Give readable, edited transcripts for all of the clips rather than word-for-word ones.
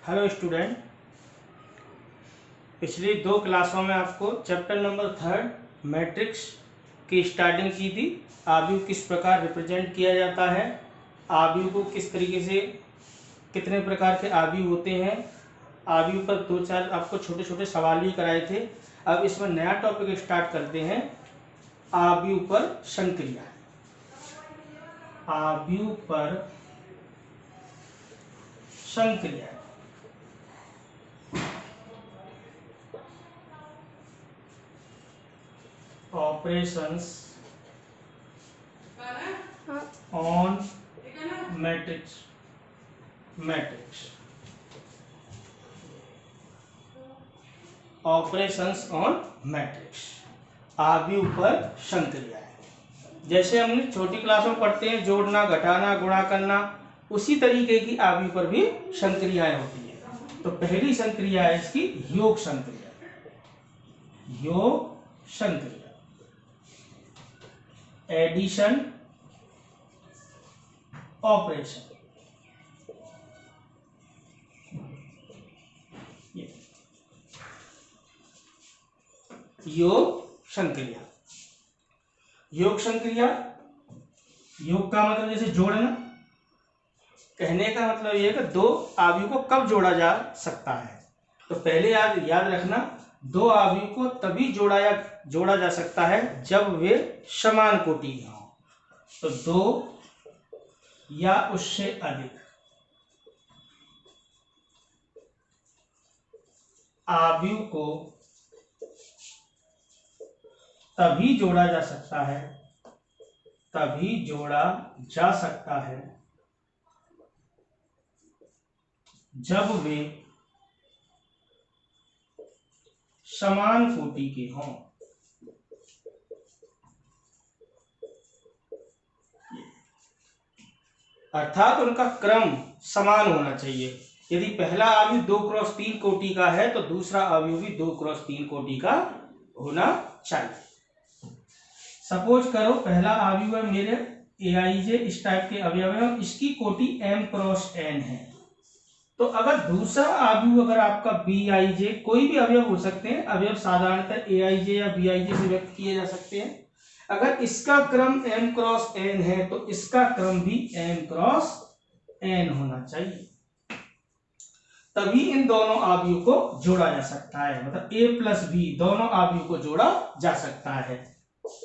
Hello student, पिछली दो क्लासों में आपको चैप्टर नंबर 3 मैट्रिक्स की स्टार्टिंग की थी। आव्यूह किस प्रकार रिप्रेजेंट किया जाता है, आव्यूह को किस तरीके से, कितने प्रकार के आव्यूह होते हैं, आव्यूह पर दो चार आपको छोटे छोटे सवाल भी कराए थे। अब इसमें नया टॉपिक स्टार्ट करते हैं, आव्यूह पर संक्रिया। आव्यूह पर संक्रिया operations on matrix operations on matrix, आव्यूह पर संक्रिया। जैसे हम छोटी क्लास में पढ़ते हैं जोड़ना, घटाना, गुणा करना, उसी तरीके की आव्यूह पर भी संक्रियाएं होती है। तो पहली संक्रिया है इसकी योग संक्रिया। योग संक्रिया, एडिशन ऑपरेशन। योग संक्रिया, योग संक्रिया, योग का मतलब जैसे जोड़ना, कहने का मतलब यह है कि दो आव्यूह को कब जोड़ा जा सकता है। तो पहले याद रखना, दो आव्यूह को तभी जोड़ा जा सकता है जब वे समान कोटि के हों। तो दो या उससे अधिक आव्यूह को तभी जोड़ा जा सकता है, जब वे समान कोटि के हों। अर्थात उनका क्रम समान होना चाहिए। यदि पहला आव्यूह 2x3 कोटि का है तो दूसरा आव्यूह भी 2x3 कोटि का होना चाहिए। सपोज करो पहला आव्यूह है मेरे AIJ, इस टाइप के अवयव है, इसकी कोटि m×n है। तो अगर दूसरा आव्यूह अगर आपका BIJ, कोई भी अवयव हो सकते हैं, अवयव साधारणतः AIJ या BIJ से व्यक्त किए जा सकते हैं। अगर इसका क्रम m×n है तो इसका क्रम भी m×n होना चाहिए, तभी इन दोनों आव्यूह को जोड़ा जा सकता है। मतलब A+B दोनों आव्यूह को जोड़ा जा सकता है।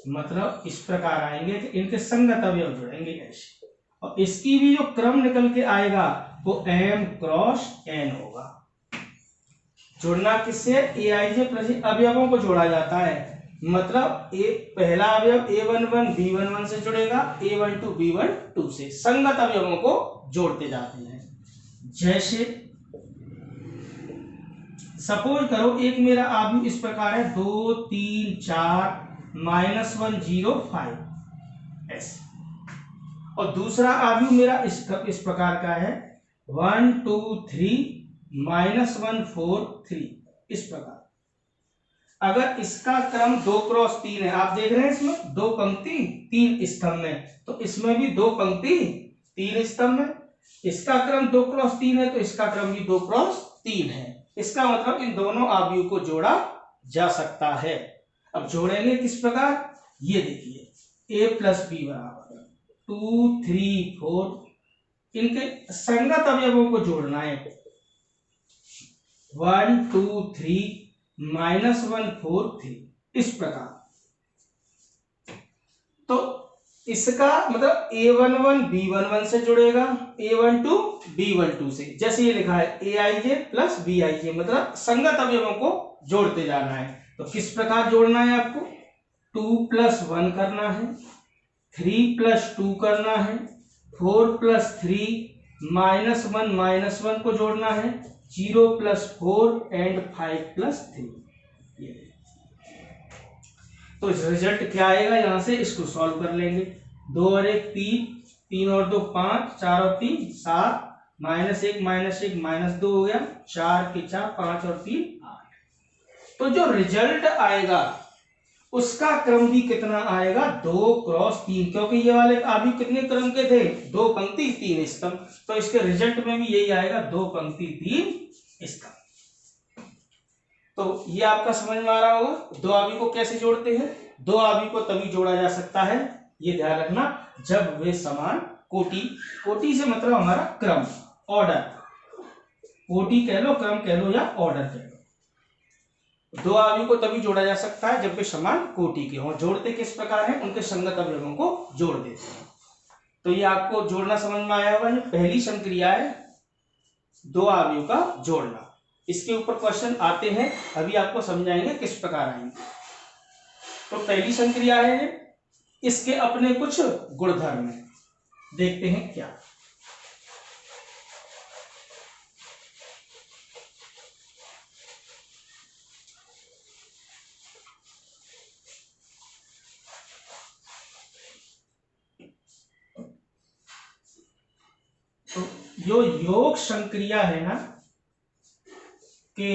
मतलब इस प्रकार आएंगे कि इनके संगत अवयव जुड़ेंगे ऐसे, और इसकी भी जो क्रम निकल के आएगा वो m×n होगा। जोड़ना किससे? AIJ प्लस अवयवों को जोड़ा जाता है। मतलब पहला अवयव A11 B11 से जुड़ेगा, A12 B12 से, संगत अवयवों को जोड़ते जाते हैं। जैसे सपोज करो एक मेरा आव्यूह इस प्रकार है 2 3 4 -1 0 5 ऐसे, और दूसरा आव्यूह मेरा इस प्रकार का है 1 2 3 -1 4 3 इस प्रकार। अगर इसका क्रम 2x3 है, आप देख रहे हैं इसमें 2 पंक्ति 3 स्तंभ में, तो इसमें भी 2 पंक्ति 3 स्तंभ में। इसका क्रम 2x3 है तो इसका क्रम भी 2x3 है। इसका मतलब इन दोनों आव्यूह को जोड़ा जा सकता है। अब जोड़ेंगे किस प्रकार, ये देखिए A+B बराबर 2 3 4, इनके संगत अवयवों को जोड़ना है। 1 2 3 -1 4 3 इस प्रकार। तो इसका मतलब A11 B11 से जुड़ेगा, A12 B12 से। जैसे ये लिखा है AIJ प्लस BIJ, मतलब संगत अवयवों को जोड़ते जाना है। तो किस प्रकार जोड़ना है आपको? 2+1 करना है, 3+2 करना है, 4+3 -1 को जोड़ना है, 0+4 एंड 5+3। तो रिजल्ट क्या आएगा? यहां से इसको सॉल्व कर लेंगे। 2 और 1 3, 3 और 2 5, 4 और 3 7, -1 -2 हो गया, 4 के 4, 5 और 3 8। तो जो रिजल्ट आएगा उसका क्रम भी कितना आएगा, 2 क्रॉस 3, क्योंकि ये वाले अभी कितने क्रम के थे, 2 पंक्ति 3 स्तंभ, तो इसके रिजल्ट में भी यही आएगा, 2 पंक्ति 3 स्तंभ। तो ये आपका समझ में आ रहा होगा। दो आवी को कैसे जोड़ते हैं, दो आवी को तभी जोड़ा जा सकता है, ये ध्यान रखना, जब वे समान कोटि, कोटि से मतलब हमारा क्रम, ऑर्डर, कोटि कह लो, क्रम कह लो या ऑर्डर कह लो। दो आवी को तभी जोड़ा जा सकता है जब वे समान कोटि के हों। जोड़ते किस प्रकार है, उनके संगत अवयवों को जोड़ देते हैं। तो ये आपको जोड़ना समझ में आया होगा। ये पहली संक्रिया है, दो आवियों का जोड़ना। इसके ऊपर क्वेश्चन आते हैं, अभी आपको समझाएंगे किस प्रकार आएंगे। तो पहली संक्रिया है, इसके अपने कुछ गुणधर्म हैं, देखते हैं क्या। तो जो योग संक्रिया है ना के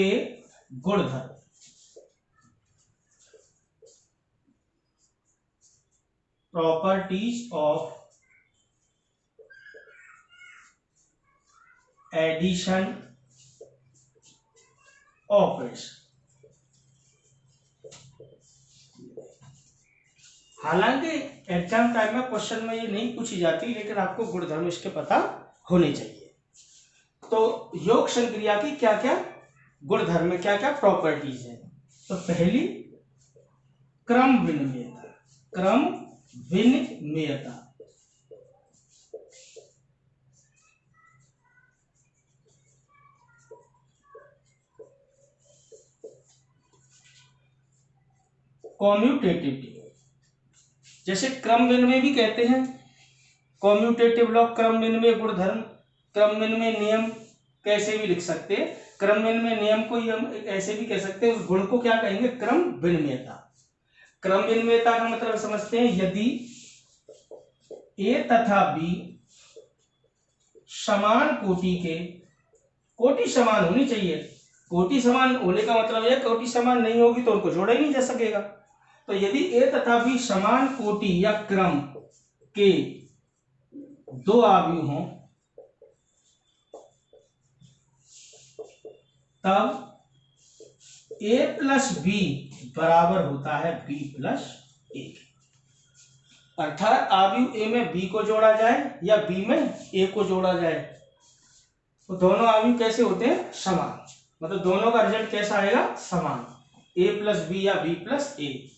गुणधर्म, प्रॉपर्टीज ऑफ एडिशन ऑपरेशन। हालांकि एग्जाम टाइम में क्वेश्चन में ये नहीं पूछी जाती, लेकिन आपको गुणधर्म इसके पता होने चाहिए। तो योग संक्रिया की क्या क्या गुणधर्म है, क्या क्या प्रॉपर्टीज है। तो पहली, क्रम विनिमयता, क्रम विनिमयता। कॉम्यूटेटिविटी, जैसे क्रम विनिमय भी कहते हैं, कॉम्यूटेटिव लॉ, क्रम विनिमय गुणधर्म, क्रम विनिमय नियम कैसे भी लिख सकते हैं। क्रम विनिमय नियम को ही हम ऐसे भी कह सकते हैं, उस गुण को क्या कहेंगे, क्रम विनिमयता। क्रम विनिमयता का मतलब समझते हैं, यदि ए तथा बी समान कोटि के, कोटि समान होनी चाहिए, कोटि समान होने का मतलब है कोटि समान नहीं होगी तो उनको जोड़ा ही नहीं जा सकेगा। तो यदि ए तथा बी समान कोटि या क्रम के दो आव्यूह हों, तब ए प्लस बी बराबर होता है बी प्लस ए। अर्थात आव्यूह ए में बी को जोड़ा जाए या बी में ए को जोड़ा जाए, तो दोनों आव्यूह कैसे होते हैं, समान, मतलब दोनों का रिजल्ट कैसा आएगा, समान, ए प्लस बी या बी प्लस ए।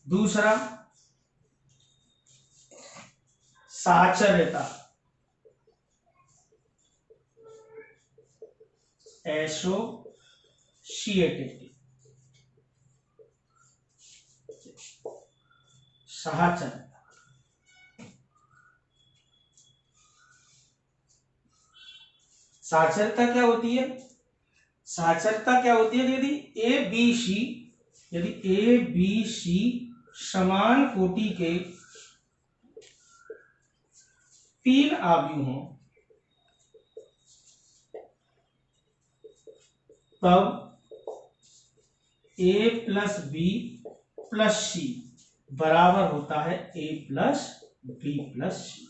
दूसरा, साचर्यता, एसोसिएटिविटी, साचर्यता। साचरता क्या होती है, साचरता क्या होती है, यदि ए बी सी, यदि ए बी सी समान कोटि के तीन आव्यूह हों, तब ए प्लस बी प्लस सी बराबर होता है ए प्लस बी प्लस सी।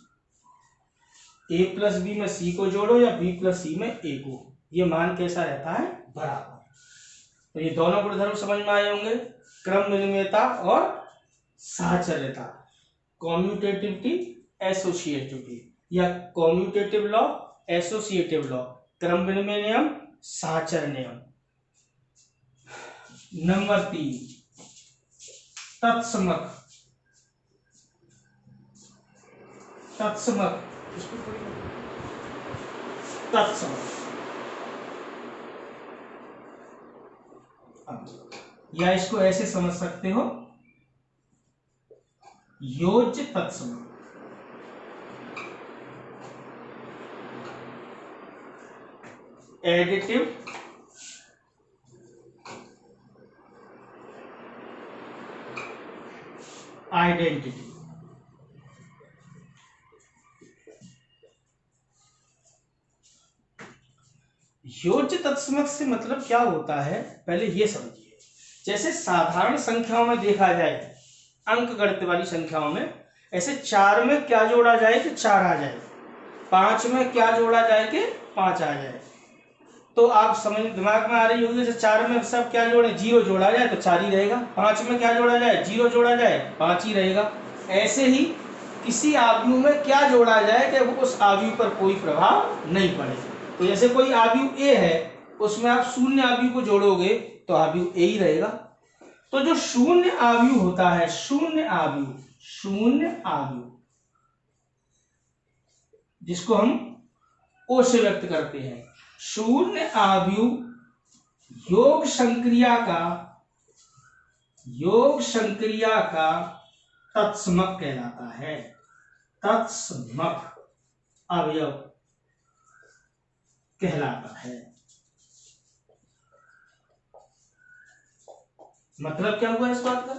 ए प्लस बी में सी को जोड़ो या बी प्लस सी में ए को, ये मान कैसा रहता है, बराबर। तो ये दोनों गुणधर्म समझ में आए होंगे, क्रम विनिमयता और साचर्यता, कॉम्यूटेटिविटी, एसोसिएटिविटी या कॉम्यूटेटिव लॉ, एसोसिएटिव लॉ, क्रम विनिमय नियम, साचर नियम। नंबर 3, तत्समक, तत्समक, तत्समक, या इसको ऐसे समझ सकते हो, योज्य तत्समक। Additive identity. योज्य तत्समक से मतलब क्या होता है, पहले ये समझिए। जैसे साधारण संख्याओं में देखा जाए, अंक गणित वाली संख्याओं में, ऐसे 4 में क्या जोड़ा जाए कि 4 आ जाए, 5 में क्या जोड़ा जाए कि 5 आ जाए। तो आप समझ दिमाग में आ रही होगी, जैसे 4 में सब क्या जोड़े, 0 जोड़ा जाए तो 4 ही रहेगा, 5 में क्या जोड़ा जाए, 0 जोड़ा जाए 5 ही रहेगा। ऐसे ही किसी आव्यूह में क्या जोड़ा जाए कि उस आव्यूह पर कोई प्रभाव नहीं पड़े। तो जैसे कोई आव्यूह ए है, उसमें आप शून्य आव्यूह को जोड़ोगे तो आव्यूह ए ही रहेगा। तो जो शून्य आव्यूह होता है, शून्य आव्यूह जिसको हम ओ से व्यक्त करते हैं, शून्य आव्यूह योग संक्रिया का तत्समक कहलाता है। तत्समक अवयव कहलाता है। मतलब क्या हुआ इस बात का,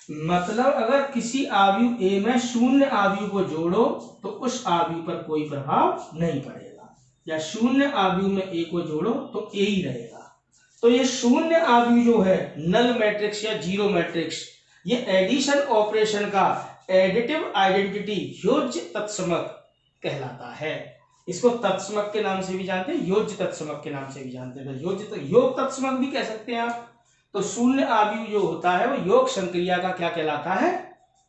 मतलब अगर किसी आव्यूह ए में शून्य आव्यूह को जोड़ो तो उस आव्यूह पर कोई प्रभाव नहीं पड़ेगा, या शून्य आव्यूह में ए को जोड़ो तो ए ही रहेगा। तो ये शून्य आव्यूह जो है, नल मैट्रिक्स या जीरो मैट्रिक्स, ये एडिशन ऑपरेशन का एडिटिव आइडेंटिटी योज्य तत्समक कहलाता है। इसको तत्समक के नाम से भी जानते हैं, योज्य तत्समक के नाम से भी जानते हैं, योग तत्समक भी कह सकते हैं आप। तो शून्य आव्यूह जो होता है वो योग संक्रिया का क्या कहलाता है,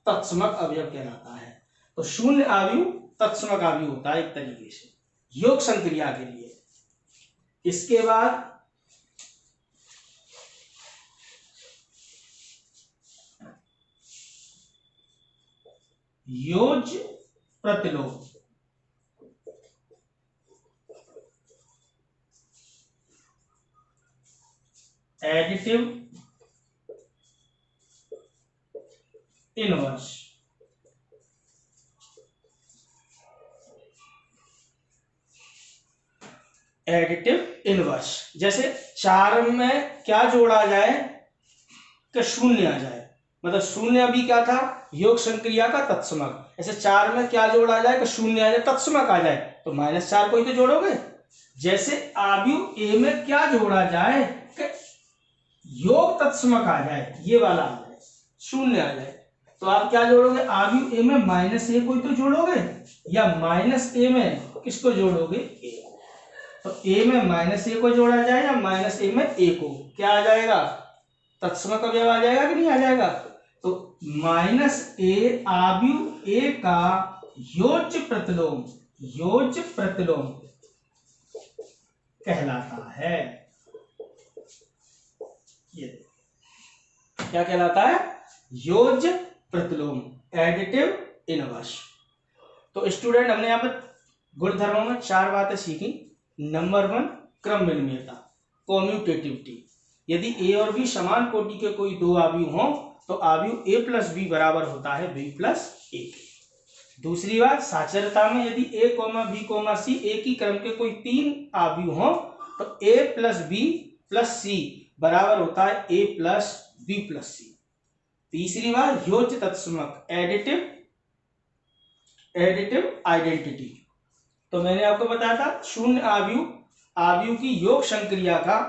तत्समक अवयव कहलाता है। तो शून्य आव्यूह तत्समक आव्यूह होता है एक तरीके से योग संक्रिया के लिए। इसके बाद योज्य प्रतिलोम, एडिटिव इनवर्स। एडिटिव इनवर्स, जैसे 4 में क्या जोड़ा जाए कि शून्य आ जाए, मतलब शून्य अभी क्या था, योग संक्रिया का तत्समक। ऐसे 4 में क्या जोड़ा जाए कि शून्य आ जाए, तत्समक आ जाए, तो -4 को ही तो जोड़ोगे। जैसे आव्यूह ए में क्या जोड़ा जाए कि योग तत्समक आ जाए, ये वाला आ जाए, शून्य आ जाए, तो आप क्या जोड़ोगे, आव्यूह ए में -a को ही तो जोड़ोगे, या -a में किसको जोड़ोगे, a। तो a में -a को जोड़ा जाए या -a में a को, क्या आ जाएगा, तत्समक अवयव आ जाएगा कि नहीं आ जाएगा। तो -a आव्यूह a का योज्य प्रतिलोम कहलाता है। ये क्या कहलाता है, योज्य प्रतिलोम, एडिटिव इनवर्स। तो स्टूडेंट, हमने यहाँ पर गुणधर्मों में 4 बातें सीखी। नंबर 1, क्रम विनिमेयता, कॉम्यूटेटिविटी। यदि ए और बी समान कोटि के कोई दो आव्यूह हों तो आव्यूह a प्लस बी बराबर होता है b प्लस a के। दूसरी बात, साचरता में यदि a, b, c एक ही क्रम के कोई 3 आव्यूह हों तो a plus B plus c बराबर होता है a plus B plus C. तीसरी बात, योज्य तत्समक, एडिटिव आइडेंटिटी। तो मैंने आपको बताया था शून्य आव्यूह की योग संक्रिया का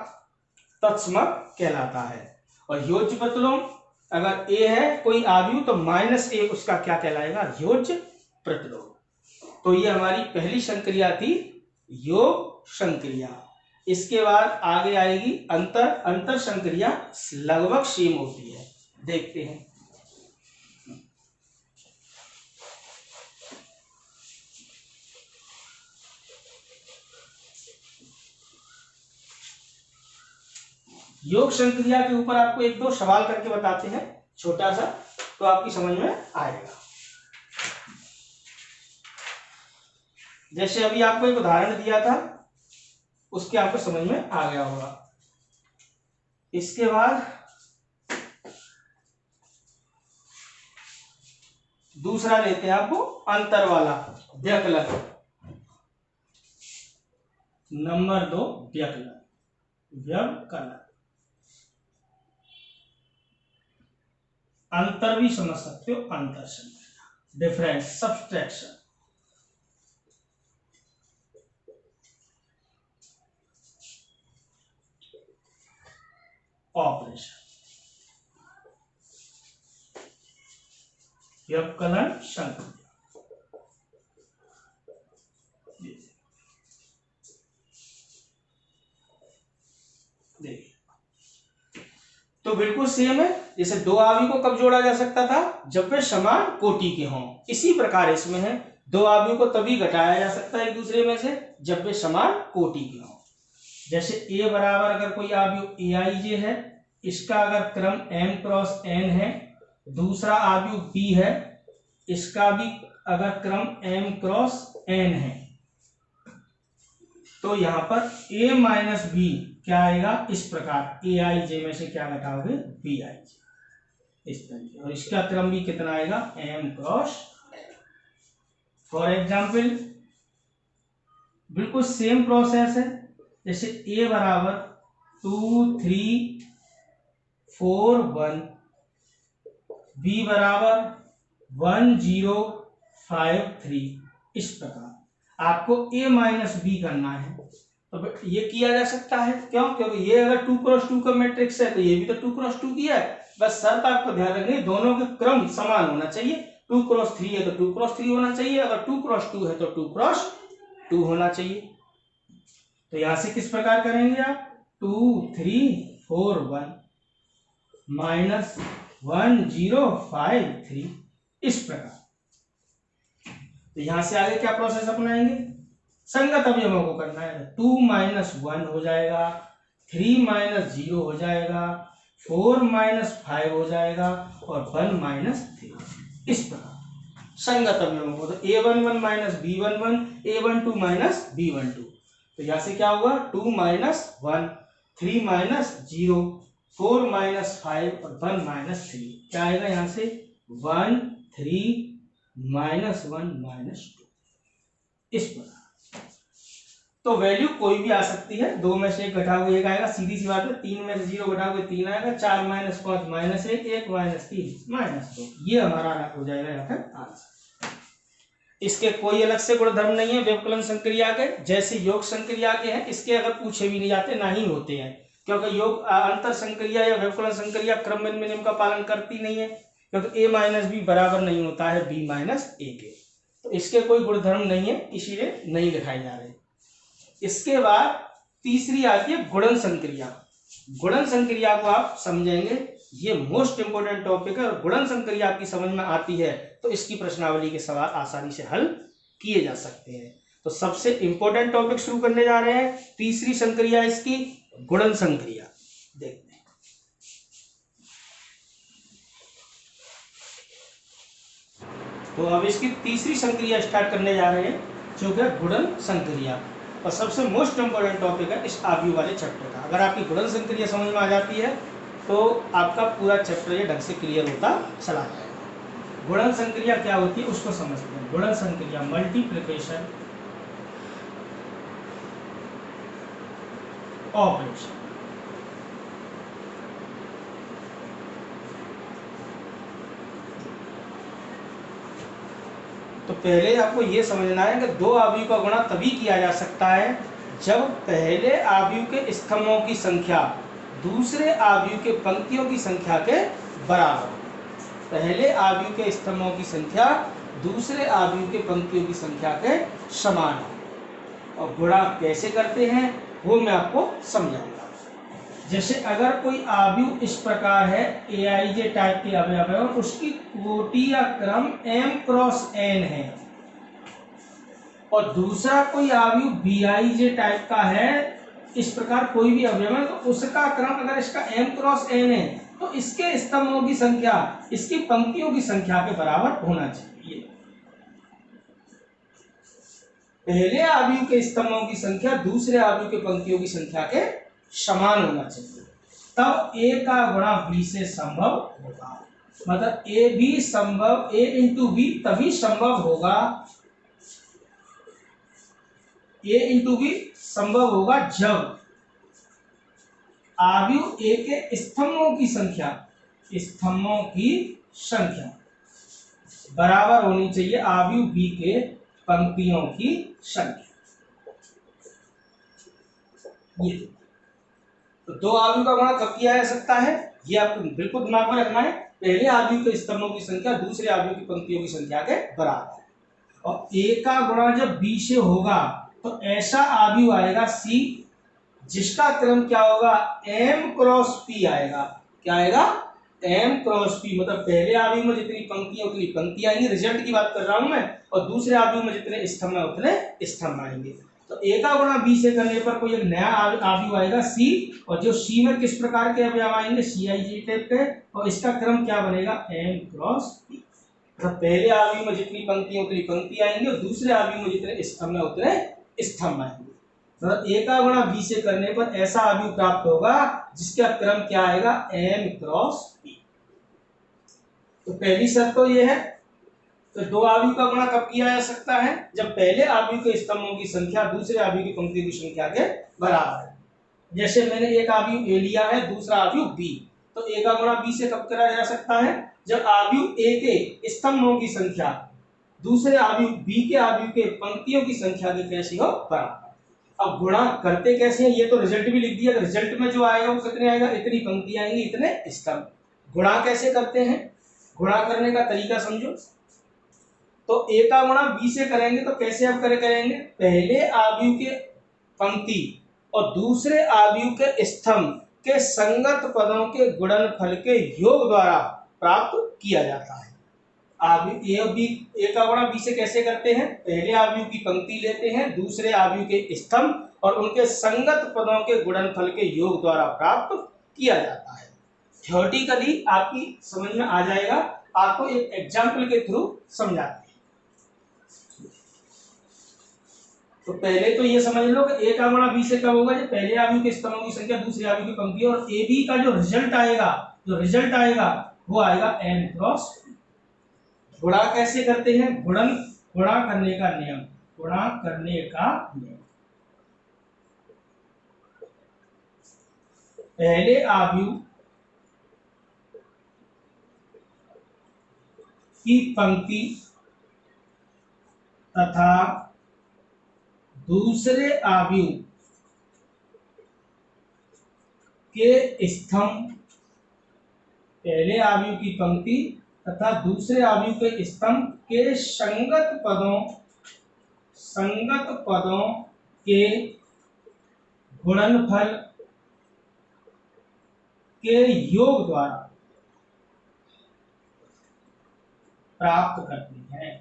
तत्समक कहलाता है। और योज्य प्रतिलोम, अगर a है कोई आव्यूह तो -a उसका क्या कहलाएगा, योज्य प्रतिलोम। तो ये हमारी पहली संक्रिया थी, योग संक्रिया। इसके बाद आगे आएगी अंतर संक्रिया, लगभग सेम होती है, देखते हैं। योग संक्रिया के ऊपर आपको 1-2 सवाल करके बताते हैं, छोटा सा, तो आपकी समझ में आएगा। जैसे अभी आपको एक उदाहरण दिया था, उसके आपको समझ में आ गया होगा। इसके बाद दूसरा लेते हैं आपको, अंतर वाला, व्यकलन। नंबर 2, व्यवकलन। अंतर भी समझ सकते हो, अंतर संक्रिया, डिफरेंस, सब्सट्रैक्शन, ऑपरेशन। व्यवकलन संक्रिया। देखिए तो बिल्कुल सेम है, जैसे दो आव्यूह को कब जोड़ा जा सकता था, जब वे समान कोटि के हों। इसी प्रकार इसमें है, दो आव्यूह को तभी घटाया जा सकता है एक दूसरे में से जब वे समान कोटि के हों। जैसे A बराबर अगर कोई आव्यूह Aij है, इसका अगर क्रम m क्रॉस n है, दूसरा आव्यूह B है, इसका भी अगर क्रम m क्रॉस n है, तो यहां पर A माइनस बी क्या आएगा, इस प्रकार Aij में से क्या घटाओगे, Bij, इस तरह। और इसका क्रम भी कितना आएगा, m क्रॉस। फॉर एग्जाम्पल बिल्कुल सेम प्रोसेस है, जैसे A बराबर 2 3 4 1, B बराबर 1 0 5 3, इस प्रकार आपको A माइनस बी करना है। तो ये किया जा सकता है, क्यों, क्योंकि ये अगर 2 क्रॉस 2 का मैट्रिक्स है तो ये भी तो 2 क्रॉस 2 की है। बस शर्त आपको ध्यान रखनी, दोनों के क्रम समान होना चाहिए। 2 क्रॉस 3 है तो 2 क्रॉस 3 होना चाहिए, अगर 2 क्रॉस 2 है तो 2 क्रॉस 2 होना चाहिए। तो यहां से किस प्रकार करेंगे आप, 2 3 4 1 माइनस 1 0 5 3, इस प्रकार। तो यहां से आगे क्या प्रोसेस अपनाएंगे, संगत अवयवों को करना है। 2 माइनस 1 हो जाएगा, 3 माइनस 0 हो जाएगा, 4 माइनस 5 हो जाएगा और 1 माइनस 3, इस प्रकार संगत अवयवों को। तो a11 minus b11, a12 minus b12। तो यहां से क्या होगा, 2 माइनस 1, 3 माइनस 0, 4 माइनस 5 और 1 माइनस 3, क्या आएगा यहाँ से 1 3 माइनस 1 माइनस 2, इस प्रकार। तो वैल्यू कोई भी आ सकती है, 2 में से 1 घटाओगे 1 आएगा, सीधी सी बात है। 3 में से 0 घटाओगे 3 आएगा, 4 माइनस 5 माइनस 1, 1 माइनस 3 माइनस 2, ये हमारा हो जाएगा यहाँ पर आंसर। इसके कोई अलग से गुणधर्म नहीं है व्यवकलन संक्रिया के, जैसे योग संक्रिया के हैं, इसके अगर पूछे भी नहीं जाते ना ही होते हैं, क्योंकि योग अंतर संक्रिया या व्यवकलन संक्रिया क्रम भिन्न नियम का पालन करती नहीं है, क्योंकि a माइनस बी बराबर नहीं होता है b माइनस ए के। तो इसके कोई गुणधर्म नहीं है, इसीलिए नहीं लिखाए जा रहे। इसके बाद तीसरी आती है गुणन संक्रिया। गुणन संक्रिया को आप समझेंगे, ये मोस्ट इंपोर्टेंट टॉपिक है, और गुणन संक्रिया आपकी समझ में आती है तो इसकी प्रश्नावली के सवाल आसानी से हल किए जा सकते हैं। तो सबसे इंपॉर्टेंट टॉपिक शुरू करने जा रहे हैं, तीसरी संक्रिया इसकी गुणन संक्रिया। देखते हैं, तो अब इसकी तीसरी संक्रिया स्टार्ट करने जा रहे हैं, जो कि गुणन संक्रिया, और सबसे मोस्ट इंपोर्टेंट टॉपिक है इस आव्यूह वाले चैप्टर का। अगर आपकी गुणन संक्रिया समझ में आ जाती है तो आपका पूरा चैप्टर ये ढंग से क्लियर होता चला जाएगा। गुणन संक्रिया क्या होती है उसको समझते हैं। गुणन संक्रिया मल्टीप्लिकेशन ऑपरेशन। तो पहले आपको यह समझना है कि दो आव्यूह का गुणा तभी किया जा सकता है जब पहले आव्यूह के स्तंभों की संख्या दूसरे आव्यूह के पंक्तियों की संख्या के बराबर हो। पहले आव्यूह के स्तंभों की संख्या दूसरे आव्यूह के पंक्तियों की संख्या के समान हो। और गुणा कैसे करते हैं वो मैं आपको समझाऊंगा। जैसे अगर कोई आव्यूह इस प्रकार है, Aij टाइप के अवयव है और उसकी कोटि या क्रम m क्रॉस n है, और दूसरा कोई आव्यूह Bij टाइप का है, इस प्रकार कोई भी अवयव है, तो उसका क्रम अगर इसका m क्रॉस n है तो इसके स्तंभों की संख्या इसकी पंक्तियों की संख्या के बराबर होना चाहिए। पहले आव्यूह के स्तंभों की संख्या दूसरे आव्यूह के पंक्तियों की संख्या के समान होना चाहिए, तब a का गुणा b से संभव होगा। मतलब a भी संभव, a इंटू बी तभी संभव होगा, a इंटू बी संभव होगा जब आव्यूह a के स्तंभों की संख्या बराबर होनी चाहिए आव्यूह b के पंक्तियों की संख्या। ये तो दो आव्यूह का गुणा कब किया जा सकता है, ये आपको बिल्कुल दिमाग में रखना है। पहले आव्यूह के स्तंभों की संख्या दूसरे आव्यूह की पंक्तियों की संख्या के बराबर है। और ए का गुणा जब बी से होगा तो ऐसा आव्यूह आएगा सी जिसका क्रम क्या होगा, एम क्रॉस पी आएगा। क्या आएगा, एम क्रॉस पी। मतलब पहले आव्यूह में जितनी पंक्तियां उतनी पंक्तियां आएंगी, रिजल्ट की बात कर रहा हूं मैं, और दूसरे आव्यूह में जितने स्तंभ है उतने स्तंभ आएंगे। तो ए का गुणा बी से करने पर कोई एक नया आव्यूह आएगा सी, और जो सी में किस प्रकार के अवयव आएंगे, सी आई जी टाइप के, और इसका क्रम क्या बनेगा, एम क्रॉस पी। मतलब पहले आव्यूह में जितनी पंक्तियां उतनी पंक्ति आएंगी और दूसरे आव्यूह में जितने स्तंभ है उतने स्तंभ आएंगे। मतलब ए का गुणा बी से करने पर ऐसा आव्यूह प्राप्त होगा जिसका क्रम क्या आएगा, एम क्रॉस पी। तो पहली शर्त तो ये है। तो दो आव्यूह का गुणा कब किया जा सकता है, जब पहले आव्यूह के स्तंभों की संख्या दूसरे आव्यूह की पंक्तियों की संख्या के बराबर है। जैसे मैंने एक आव्यूह ए लिया है, दूसरा आव्यूह बी, तो ए का गुणा बी से कब करा जा सकता है, जब आव्यूह ए के स्तंभों की संख्या दूसरे आव्यूह बी के आव्यूह के पंक्तियों की संख्या के कैसी हो, बराबर। अब गुणा करते कैसे हैं, ये तो रिजल्ट भी लिख दिया। रिजल्ट में जो आएगा वो कितने आएगा, इतनी पंक्ति आएंगी इतने स्तंभ। गुणा कैसे करते हैं, गुणा करने का तरीका समझो। तो ए का गुणा बी से करेंगे तो कैसे आप करेंगे, पहले आव्यूह के पंक्ति और दूसरे आव्यूह के स्तंभ के संगत पदों के गुणनफल के योग द्वारा प्राप्त किया जाता है। आव्यूह ए और बी, ए का गुणा बी से कैसे करते हैं, पहले आव्यूह की पंक्ति लेते हैं, दूसरे आव्यूह के स्तंभ और उनके संगत पदों के गुणनफल के योग द्वारा प्राप्त किया जाता है। थ्योरेटिकली आपकी समझ में आ जाएगा, आपको एक एग्जाम्पल के थ्रू समझाते हैं। तो पहले तो ये समझ लो कि ए का गुणा बी से कब होगा, जब पहले आव्यूह के स्तंभों की संख्या दूसरे आव्यूह की पंक्ति, और ए बी का जो रिजल्ट आएगा वो आएगा एम क्रॉस। गुणा कैसे करते हैं, गुणा करने का नियम, पहले आव्यूह की पंक्ति तथा दूसरे आव्यूह के स्तंभ, पहले आव्यूह की पंक्ति तथा दूसरे आव्यूह के स्तंभ के संगत पदों के गुणनफल के योग द्वारा प्राप्त करते हैं।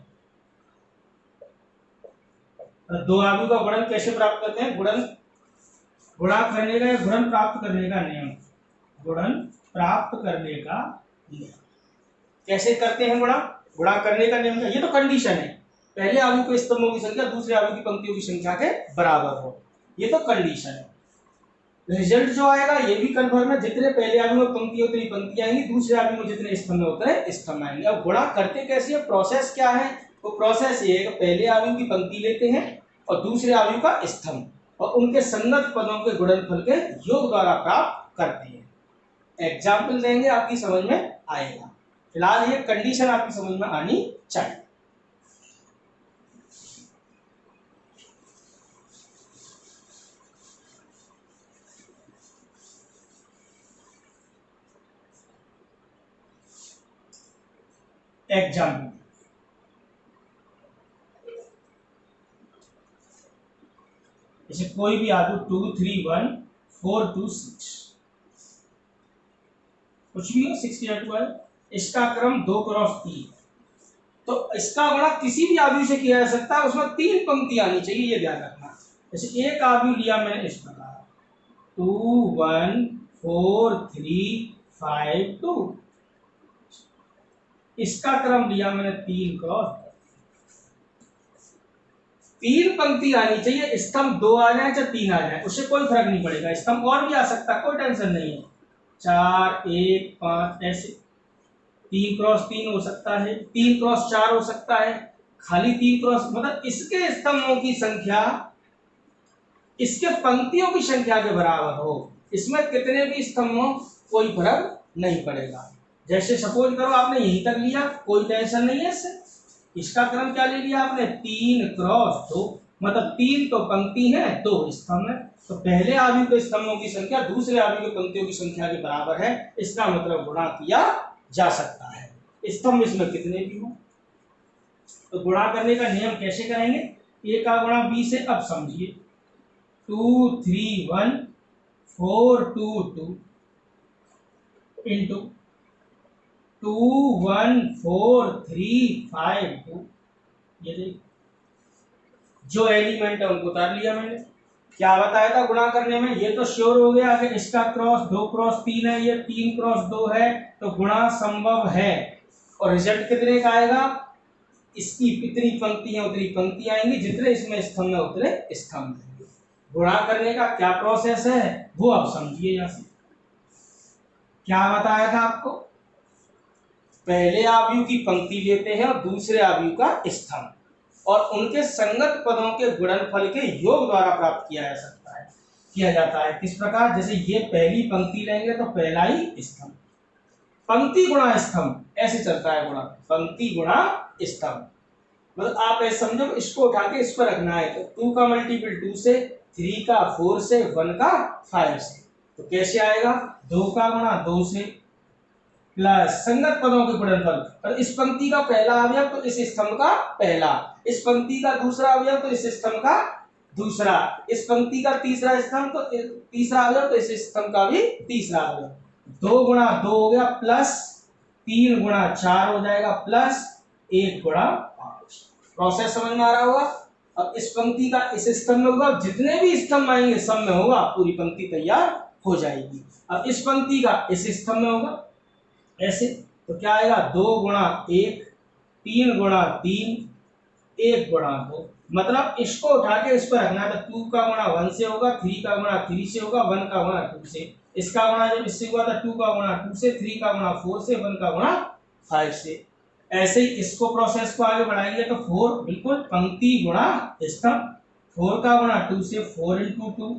दो आव्यूह का गुणन कैसे प्राप्त करते हैं, गुणा करने का या गुणन प्राप्त करने का नियम, कैसे करते हैं गुणा करने का नियम का, ये तो कंडीशन है, पहले आव्यूह के स्तंभों की संख्या दूसरे आव्यूह की पंक्तियों की संख्या के बराबर हो, ये तो कंडीशन है। रिजल्ट जो आएगा ये भी कन्फर्म है, जितने पहले आव्यूह में पंक्तियां उतनी पंक्तियां आएंगी, दूसरे आव्यूह में जितने स्तंभ में उतने स्तंभ आएंगे। अब गुणा करते कैसे है, प्रोसेस क्या है, वो प्रोसेस ये है कि पहले आव्यूह की पंक्ति लेते हैं और दूसरे आव्यूह का स्तंभ और उनके संगत पदों के गुणनफल के योग द्वारा प्राप्त करते हैं। एग्जाम्पल देंगे, आपकी समझ में आएगा। फिलहाल ये कंडीशन आपकी समझ में आनी चाहिए। एग्जाम्पल, जैसे कोई भी आव्यूह 2 3 1 4 2 6 कुछ भी हो, 6 या 12, इसका क्रम 2 क्रॉस 3, तो इसका गुणा किसी भी आव्यूह से किया जा सकता है, उसमें 3 पंक्ति आनी चाहिए, ये ध्यान रखना। जैसे एक आव्यूह लिया मैंने इस प्रकार 2 1 4 3 5 2, इसका क्रम लिया मैंने 3 क्रॉस 3 पंक्ति आनी चाहिए, स्तंभ 2 आ जाए चाहे 3 आ जाए, उससे कोई फर्क नहीं पड़ेगा, स्तंभ और भी आ सकता है, कोई टेंशन नहीं है। 4 1 5 ऐसे 3 क्रॉस 3 हो सकता है, 3 क्रॉस 4 हो सकता है, खाली 3 क्रॉस, मतलब इसके स्तंभों की संख्या इसके पंक्तियों की संख्या के बराबर हो, इसमें कितने भी स्तंभ हो कोई फर्क नहीं पड़ेगा। जैसे सपोज करो आपने यहीं तक लिया, कोई टेंशन नहीं है इससे, इसका क्रम क्या ले लिया आपने 3 क्रॉस 2, मतलब 3 तो पंक्ति है 2 स्तंभ है, तो पहले आव्यूह के स्तंभों की संख्या दूसरे आव्यूह की पंक्तियों की संख्या के बराबर है, इसका मतलब गुणा किया जा सकता है, स्तंभ इसमें कितने भी हो। तो गुणा करने का नियम कैसे करेंगे, ए का गुणा बी से, अब समझिए 2 3 1 4 2 2 इंटू 2 1 4 3 5 2। ये देखिए जो एलिमेंट है उनको उतार लिया मैंने। क्या बताया था गुणा करने में, ये तो श्योर हो गया कि इसका क्रॉस 2 क्रॉस 3 है, ये 3 क्रॉस 2 है, तो गुणा संभव है। और रिजल्ट कितने का आएगा, इसकी कितनी पंक्तियां उतनी पंक्तियां आएंगी, जितने इसमें स्तंभ है उतने स्तंभ आएंगे। गुणा करने का क्या प्रोसेस है वो आप समझिए। यहां से क्या बताया था आपको, पहले आव्यूह की पंक्ति लेते हैं और दूसरे आव्यूह का स्तंभ, और उनके संगत पदों के गुणनफल के योग द्वारा प्राप्त किया जा सकता है, किया जाता है। किस प्रकार, जैसे ये पहली पंक्ति लेंगे तो पहला ही स्तंभ, पंक्ति गुणा स्तंभ, ऐसे चलता है गुणा, पंक्ति गुणा स्तंभ। मतलब आप ऐसे समझो, इसको उठा के इस पर रखना है, तो 2 का मल्टीपल 2 से, 3 का 4 से, 1 का 5 से, तो कैसे आएगा, 2 का गुणा 2 से प्लस संगत पदों के गुणनफल, और इस पंक्ति का पहला अवयव तो इस स्तंभ का पहला, इस पंक्ति का दूसरा अवयव तो इस स्तंभ का दूसरा, इस पंक्ति का तीसरा स्तंभ तो तीसरा अवयव तो इस स्तंभ का भी तीसरा अवयव। 2 गुणा 2 हो गया, प्लस 3 गुणा 4 हो जाएगा, प्लस 1 गुणा 5। प्रोसेस समझ में आ रहा होगा। अब इस पंक्ति का इस स्तंभ में होगा, जितने भी स्तंभ आएंगे सब में होगा, पूरी पंक्ति तैयार हो जाएगी। अब इस पंक्ति का इस स्तंभ में होगा ऐसे, तो क्या आएगा, 2 गुणा 1, 3 गुणा 3, 1 गुणा 2। मतलब इसको उठा के इस पर रखना है, तो 2 का गुणा 1 से होगा, 3 का गुणा 3 से होगा, 1 का गुणा 2 से। इसका गुणा जब इससे हुआ था 2 का गुणा 2 से, 3 का गुणा 4 से, 1 का गुणा 5 से। ऐसे ही इसको प्रोसेस को आगे बढ़ाएंगे तो 4 बिल्कुल पंक्ति गुणा स्तंभ, 4 का गुणा 2 से, 4 इंटू 2,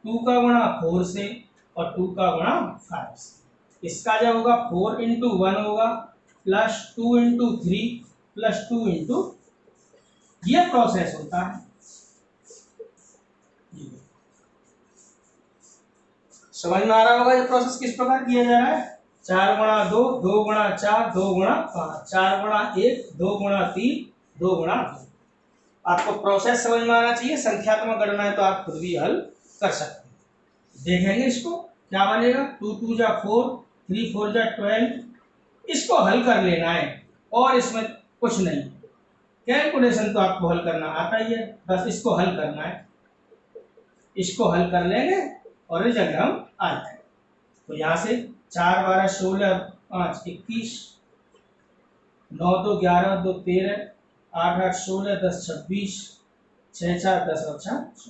2 का गुणा 4 से, और 2 का गुणा 5 से। इसका जब होगा 4 इंटू 1 होगा, प्लस 2 इंटू 3, प्लस 2 इंटू, ये प्रोसेस होता है। समझ में आ रहा होगा ये प्रोसेस किस प्रकार किया जा रहा है। 4 गुणा 2, 2 गुणा 4, 2 गुणा 5, 4 गुणा 1, 2 गुणा 3, 2 गुणा 2। आपको प्रोसेस समझ में आना चाहिए, संख्यात्मक गणना है तो आप खुद भी हल कर सकते हैं। देखेंगे इसको क्या बनेगा, 2 2 जा 4, 3 4 जा 12, इसको हल कर लेना है, और इसमें कुछ नहीं, कैलकुलेशन तो आपको हल करना आता ही है, बस इसको हल करना है। इसको हल कर लेंगे और रिजल्ट हम आ जाएंगे। तो यहाँ से 4 12 16 5 21, 9 2 11 2 13, 8 8 16 10 26, 6 4 10 और 4।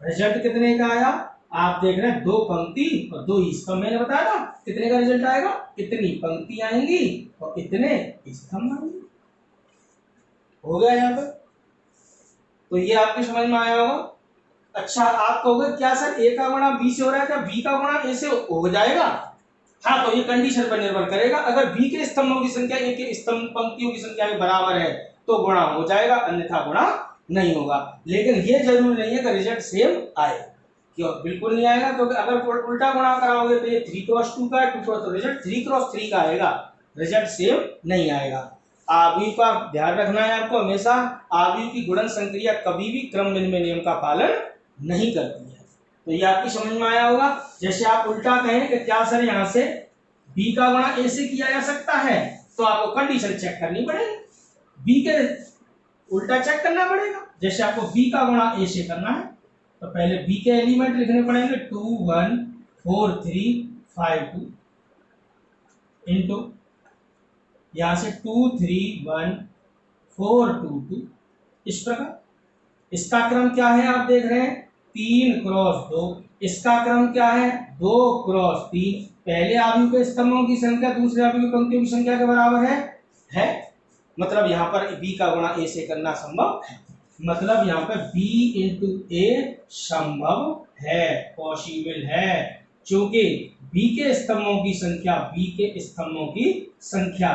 रिजल्ट कितने का आया, आप देख रहे हैं 2 पंक्ति और 2 स्तंभ। मैंने बताया था कितने का रिजल्ट आएगा, इतनी पंक्ति आएंगी और इतने स्तंभ आएंगे। हो गया यहाँ पर, तो ये आपके समझ में आया होगा। अच्छा, आप कहोगे क्या सर ए का गुणा बी से हो रहा है, क्या बी का गुणा ए से हो जाएगा। हाँ, तो ये कंडीशन पर निर्भर करेगा, अगर बी के स्तंभों की संख्या ए के स्तंभ पंक्तियों की संख्या के बराबर है तो गुणा हो जाएगा, अन्यथा गुणा नहीं होगा। लेकिन ये जरूरी नहीं है कि रिजल्ट सेम आए, क्यों, बिल्कुल नहीं आएगा, क्योंकि अगर उल्टा गुणा कराओगे तो ये 3 क्रॉस 2 का है, 2 क्रॉस, तो रिजल्ट 3 क्रॉस 3 का आएगा, रिजल्ट सेम नहीं आएगा। आव्यूह का ध्यान रखना है आपको हमेशा, आव्यूह की गुणन संक्रिया कभी भी क्रम विनिमय नियम का पालन नहीं करती है। तो ये आपकी समझ में आया होगा। जैसे आप उल्टा कहें कि क्या सर यहाँ से बी का गुणा ए से किया जा सकता है, तो आपको कंडीशन चेक करनी पड़ेगी, बी के उल्टा चेक करना पड़ेगा। जैसे आपको बी का गुणा ए से करना है तो पहले बी के एलिमेंट लिखने पड़ेंगे, 2 1 4 3 5 2 इंटू यहां से 2 3 1 4 2 2, इस प्रकार। इसका क्रम क्या है आप देख रहे हैं, 3 क्रॉस 2, इसका क्रम क्या है, 2 क्रॉस 3। पहले आव्यूह के स्तंभों की संख्या दूसरे आव्यूह की पंक्तियों की संख्या के बराबर है। मतलब यहाँ पर b का गुणा a से करना संभव है, मतलब यहाँ पर b इंटू ए संभव है, पॉसिबल है, क्योंकि b के स्तंभों की संख्या b के स्तंभों की संख्या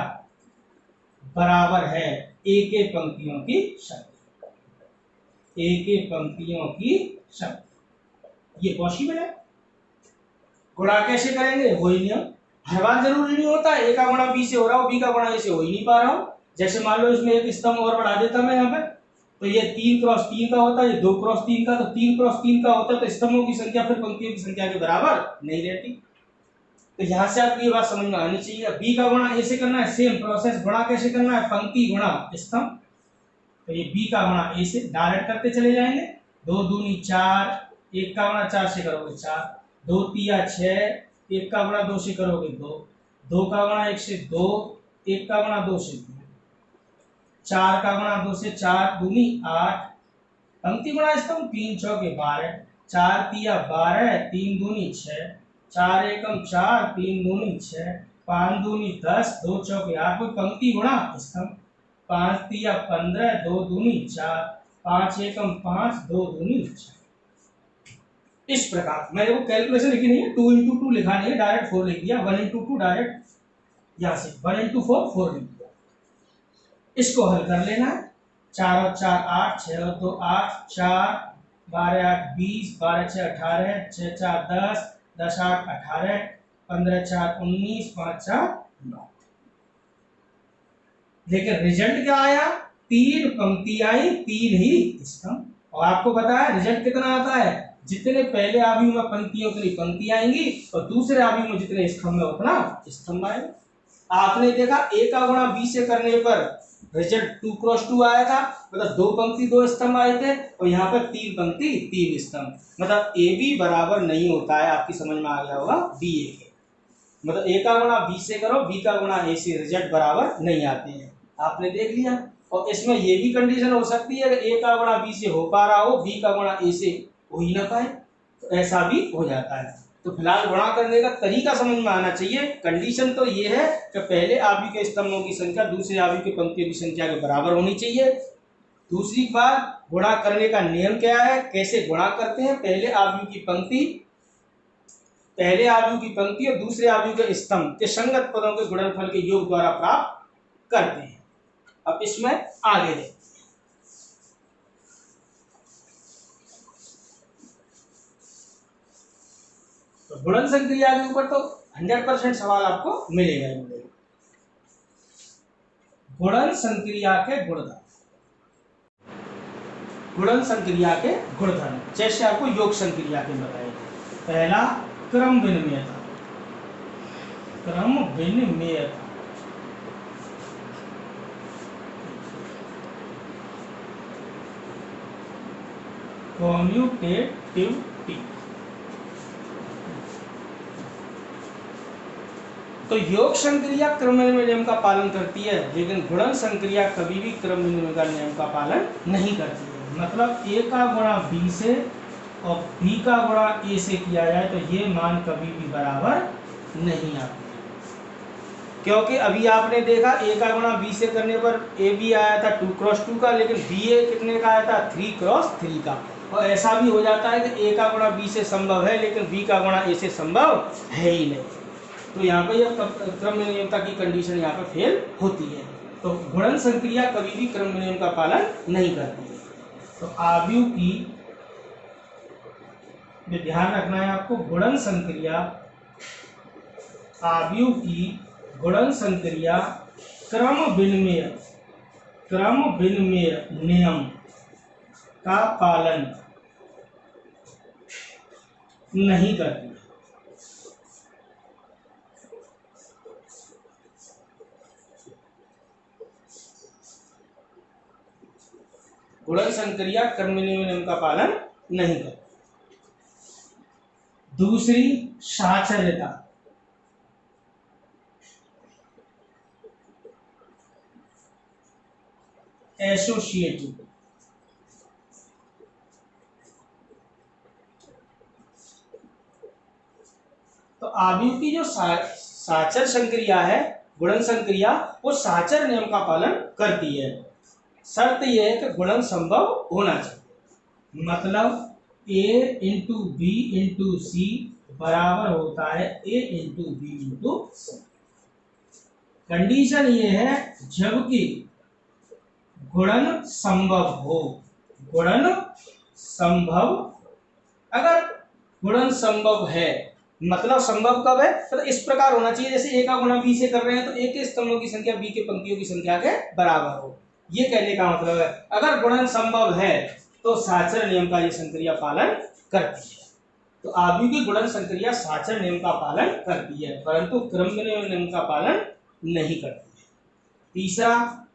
बराबर है a के पंक्तियों की संख्या, a के पंक्तियों की संख्या, ये पॉसिबल है। गुणा कैसे करेंगे, वही नियम, हर बार जरूरी नहीं होता ए का गुणा बी से हो रहा हो, बी का गुणा ए से हो ही नहीं पा रहा हो। जैसे मान लो इसमें एक स्तंभ और बढ़ा देता मैं यहाँ पे, तो ये 3x3 का होता है, ये 2x3 का, तो 3x3 का होता है तो स्तंभों की संख्या फिर पंक्तियों की संख्या के बराबर नहीं रहती। तो यहाँ से आपको ये बात समझ में आनी चाहिए। बी का गुणा ए से करना है, सेम प्रोसेस, गुणा कैसे करना है, पंक्ति गुणा स्तंभ। तो ये बी का गुणा ए से डायरेक्ट करते चले जाएंगे, 2 दूनी 4, 1 का गुणा 4 से करोगे 4, 2 तिया 6, 1 का गुणा 2 से करोगे 2, 2 का गुणा 1 से 2, 1 का गुणा 2 से 2, 4 का गुणा 2 से 4 दूनी 8, पंक्ति गुणा स्तंभ 3 चौके 12, 4 तिया 12, 3 दूनी 6, 4 एकम 4, 3 दूनी 6, 5 दूनी 10, 2 चौके 8, कोई पंक्ति गुणा स्तंभ, 5 तिया 15, 2 दूनी 4, 5 एकम 5, 2 दूनी 4। इस प्रकार मैंने वो कैलकुलेशन लिखी नहीं है, 2 इंटू 2 लिखा नहीं है, डायरेक्ट 4 लिख दिया, 1 इंटू 2 डायरेक्ट यहाँ से 1 इंटू 4 4 लिख दिया। इसको हल कर लेना है, 4 और 4 8, 6 और 2 8, 4 12 8 20, 12 6 18, 6 4 10, 10 8 18, 15 4 19, 5 4 9। लेकिन रिजल्ट क्या आया, 3 पंक्ति आई, 3 ही स्तंभ। और आपको पता है रिजल्ट कितना आता है, जितने पहले आव्यूह में पंक्तियों उतनी पंक्ति आएंगी और दूसरे आव्यूह में जितने स्तंभ है उतना स्तंभ आएगा। आपने देखा ए का गुणा बी से करने पर रिजल्ट 2x2 आया था, मतलब 2 पंक्ति 2 स्तंभ आए थे, और यहाँ पर 3 पंक्ति 3 स्तंभ। मतलब ए बी बराबर नहीं होता है, आपकी समझ में आ गया होगा बी ए के, मतलब ए का गुणा बी से करो, बी का गुणा ए से, रिजल्ट बराबर नहीं आते हैं, आपने देख लिया। और इसमें ये भी कंडीशन हो सकती है कि ए का गुणा बी से हो पा रहा हो, बी का गुणा ए से हो ही ना पाए, तो ऐसा भी हो जाता है। तो फिलहाल गुणा करने का तरीका समझ में आना चाहिए। कंडीशन तो ये है कि पहले आव्यूह के स्तंभों की संख्या दूसरे आव्यूह के पंक्तियों की संख्या के बराबर होनी चाहिए। दूसरी बात, गुणा करने का नियम क्या है, कैसे गुणा करते हैं, पहले आव्यूह की पंक्ति और दूसरे आव्यूह के स्तंभ के संगत पदों के गुणनफल के योग द्वारा प्राप्त करते हैं। अब इसमें आगे देखते हैं। तो गुणन संक्रिया के ऊपर तो 100% सवाल आपको मिलेगा ही मिलेगा। गुणन संक्रिया के गुणधर्म, गुणन संक्रिया के गुणधर्म जैसे आपको योग संक्रिया के बताए। पहला क्रम विनिमयता, क्रम विनिमयता, कम्यूटेटिविटी। तो योग संक्रिया क्रम विनिमय नियम का पालन करती है, लेकिन गुणन संक्रिया कभी भी क्रम विनिमय का नियम का पालन नहीं करती है। मतलब ए का गुणा बी से और बी का गुणा ए से किया जाए तो ये मान कभी भी बराबर नहीं आते, क्योंकि अभी आपने देखा ए का गुणा बी से करने पर ए बी आया था 2x2 का, लेकिन बी ए कितने का आया था 3x3 का। और ऐसा भी हो जाता है कि ए का गुणा बी से संभव है लेकिन बी का गुणा ए से संभव है ही नहीं, तो यहाँ पर यह क्रम विनिमयता की कंडीशन यहाँ पर फेल होती है। तो गुणन संक्रिया कभी भी क्रम विनिमय का पालन नहीं करती है। तो आव्यूह की ध्यान रखना है आपको, गुणन संक्रिया, आव्यूह की गुणन संक्रिया क्रम विनिमय नियम का पालन नहीं करती। गुणन संक्रिया क्रम विनिमय नियम का पालन नहीं करती। दूसरी साचर्यता, एसोसिएटिव। तो आव्यूह की जो साचर संक्रिया है, गुणन संक्रिया, वो साचर नियम का पालन करती है। शर्त यह है कि गुणन संभव होना चाहिए, मतलब a into B into C बराबर होता है a into B into C. Condition ये है जबकि गुणन संभव हो, गुणन संभव, अगर गुणन संभव है मतलब संभव कब है, तो इस प्रकार होना चाहिए जैसे ए का गुणा बी से कर रहे हैं तो ए के स्तंभों की संख्या बी के पंक्तियों की संख्या के बराबर हो। ये कहने का मतलब है अगर गुणन संभव है तो साचर नियम का ये संक्रिया पालन करती है। तो आव्यूह की गुणन संक्रिया साचर नियम का पालन करती है परंतु क्रम नियम का पालन नहीं करती है। तीसरा,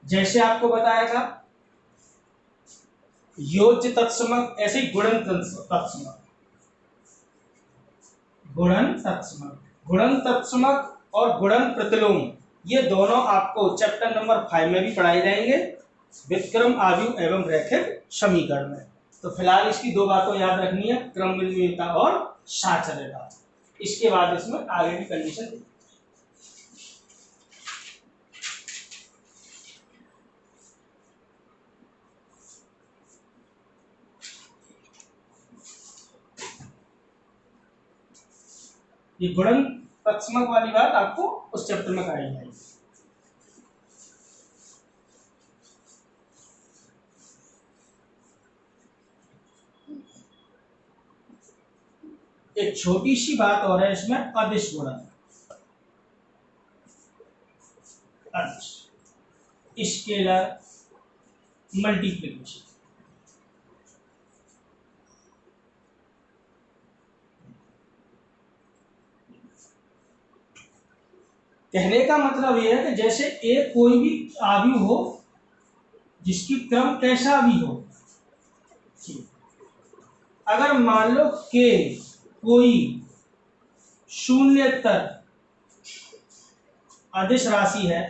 जैसे आपको बताया था योज्य तत्समक, ऐसे ही गुणन तत्समक। गुणन तत्समक और गुणन प्रतिलोम ये दोनों आपको चैप्टर नंबर 5 में भी पढ़ाए जाएंगे व्युत्क्रम आव्यूह एवं रैखिक समीकरण में। तो फिलहाल इसकी दो बातों याद रखनी है, क्रम बिंदुता और साचर्यता। इसके बाद इसमें आगे की कंडीशन। ये गुणन तत्समक वाली बात आपको उस चैप्टर में कराई जाएगी। एक छोटी सी बात और है इसमें, अदिश गुणन। Scalar multiplication. कहने का मतलब यह है कि जैसे एक कोई भी आव्यूह हो जिसकी क्रम कैसा भी हो, अगर मान लो के कोई शून्यतर अदिश राशि है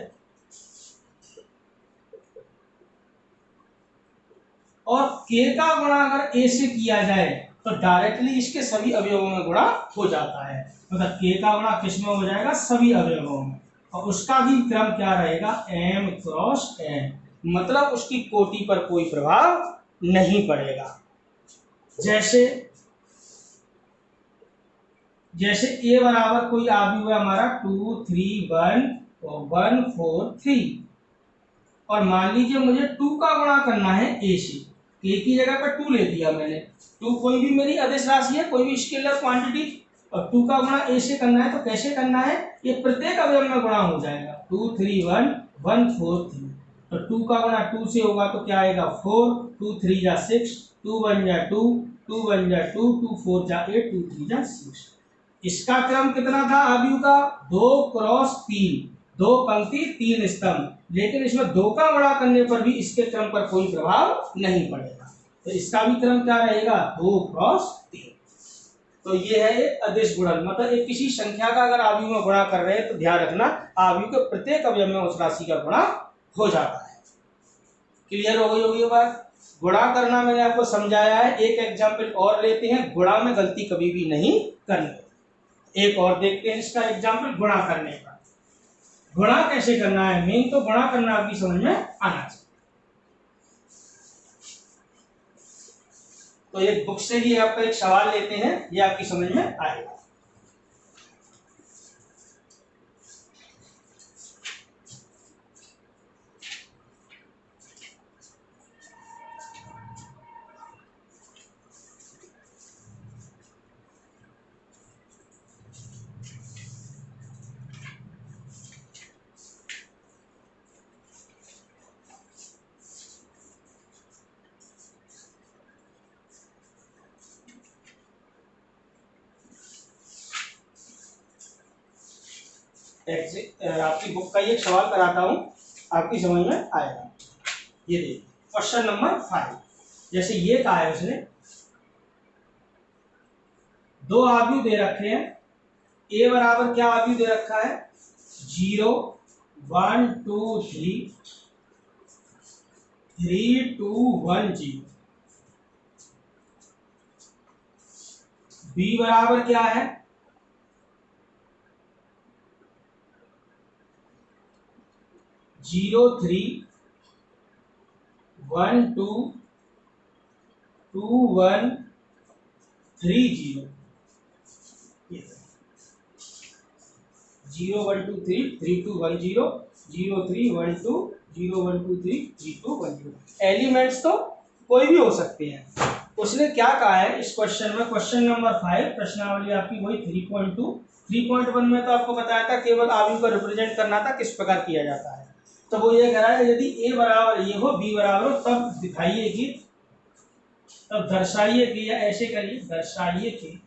और के का गुणा अगर ए से किया जाए तो डायरेक्टली इसके सभी अवयवों में गुणा हो जाता है। मतलब के का गुणा किस में हो जाएगा, सभी अवयवों में, और उसका भी क्रम क्या रहेगा, m क्रॉस n, मतलब उसकी कोटि पर कोई प्रभाव नहीं पड़ेगा। जैसे a बराबर कोई आव्यूह है हमारा 2 3 1 और 1 4 3, और मान लीजिए मुझे 2 का गुणा करना है a से, a की जगह पर 2 ले दिया मैंने। 2 कोई भी मेरी अदिश राशि है, कोई भी स्केलर क्वांटिटी, और 2 का गुणा a से करना है तो कैसे करना है, ये प्रत्येक अवयव में गुणा हो जाएगा। 2 3 1 1 4 3, तो 2 का गुणा 2 से होगा तो क्या आएगा 4, 2 3 जा 6, 2 1 जा 2, 2 1 जा 2, 2 4 जा 8, 2 3 जा 6। इसका क्रम कितना था आव्यूह का, 2 क्रॉस 3, 2 पंक्ति 3 स्तंभ, लेकिन इसमें 2 का गुणा करने पर भी इसके क्रम पर कोई प्रभाव नहीं पड़ेगा। तो इसका भी क्रम क्या रहेगा, 2 क्रॉस 3। तो ये है एक अदिश गुणन, मतलब एक किसी संख्या का अगर आव्यूह में गुणा कर रहे हैं तो ध्यान रखना आव्यूह के प्रत्येक अवयव में उस राशि का गुणा हो जाता है। क्लियर हो गई होगी ये बात। गुणा करना मैंने आपको समझाया है। एक एग्जाम्पल और लेते हैं, गुणा में गलती कभी भी नहीं करनी। एक और देखते हैं इसका एग्जाम्पल गुणा करने का। गुणा कैसे करना है, मेन तो गुणा करना आपकी समझ में आना चाहिए। तो एक बुक से ही आपका एक सवाल लेते हैं, ये आपकी समझ में आएगा। आपकी बुक का ये सवाल कराता हूं, आपकी समझ में आएगा। ये देखिए क्वेश्चन नंबर 5, जैसे ये कहा है उसने, दो आव्यूह दे रखे हैं। ए बराबर क्या आव्यूह दे रखा है, 0 1 2 3 3 2 1 0। बी बराबर क्या है, 0 3 1 2 2 1 3 0। 0 1 2 3 3 2 1 0 0 3 1 2 0 1 2 3 3 2 1 0। एलिमेंट्स तो कोई भी हो सकते हैं, उसने क्या कहा है इस क्वेश्चन में, क्वेश्चन नंबर 5 प्रश्नावली आपकी वही 3.2। 3.1 में तो आपको बताया था केवल आव्यूह को रिप्रेजेंट करना था किस प्रकार किया जाता है। तो वो ये कह रहा है यदि ए बराबर ये हो बी बराबर हो तब दिखाइए कि, तब दर्शाइए कि, या ऐसे करिए दर्शाइए कि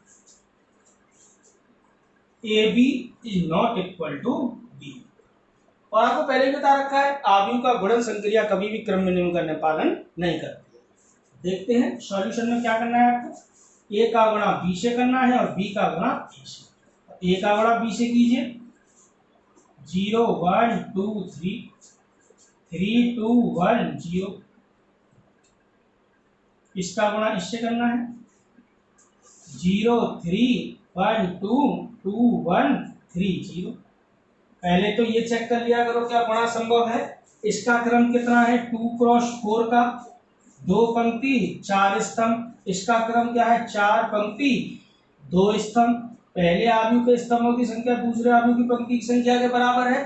A B is not equal to B. और आपको पहले भी बता रखा है आव्यूह का गुणन संक्रिया कभी भी क्रम में निम्न का पालन नहीं करती। देखते हैं सॉल्यूशन में क्या करना है आपको, ए का गुणा बी से करना है और बी का गुणा ए से। ए का गुणा बी से कीजिए 0 1 2 3 3 2 1 0। इसका गुणा इससे करना है 0 3 1 2 2 1 3 0। पहले तो ये चेक कर लिया करो क्या गुणा संभव है। इसका क्रम कितना है 2 क्रॉस 4 का, 2 पंक्ति 4 स्तंभ। इसका क्रम क्या है 4 पंक्ति 2 स्तंभ। पहले आव्यूह के स्तंभों की संख्या दूसरे आव्यूह की पंक्ति की संख्या के बराबर है।